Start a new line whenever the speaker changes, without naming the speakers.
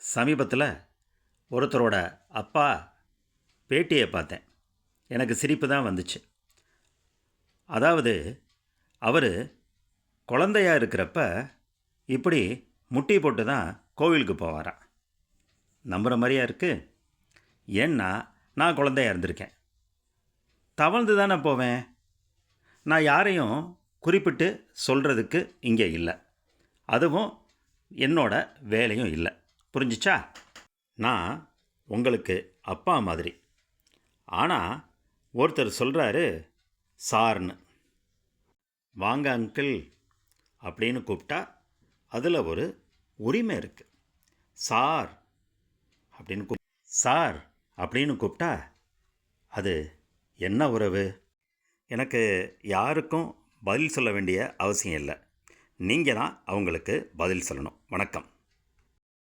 சமீபத்தில் ஒருத்தரோட அப்பா பேட்டியை பார்த்தேன். எனக்கு சிரிப்பு தான் வந்துச்சு. அதாவது அவர் குழந்தையா இருக்கிறப்ப இப்படி முட்டி போட்டு தான் கோவிலுக்கு போவாராம். நம்புகிற மாதிரியா இருக்குது? ஏன்னா நான் குழந்தையா இருந்திருக்கேன். தவழ்ந்து தானே போவேன். நான் யாரையும் குறிப்பிட்டு சொல்கிறதுக்கு இங்கே இல்லை. அதுவும் என்னோட வேலையும் இல்லை. புரிஞ்சிச்சா? நான் உங்களுக்கு அப்பா மாதிரி. ஆனால் ஒருத்தர் சொல்கிறாரு சார்னு. வாங்க அங்கிள் அப்படின்னு கூப்பிட்டா அதில் ஒரு உரிமை இருக்குது. சார் அப்படின்னு கூப்பிட்டா அது என்ன உறவு? எனக்கு யாருக்கும் பதில் சொல்ல வேண்டிய அவசியம் இல்லை. நீங்கள் தான் அவங்களுக்கு பதில் சொல்லணும். வணக்கம்.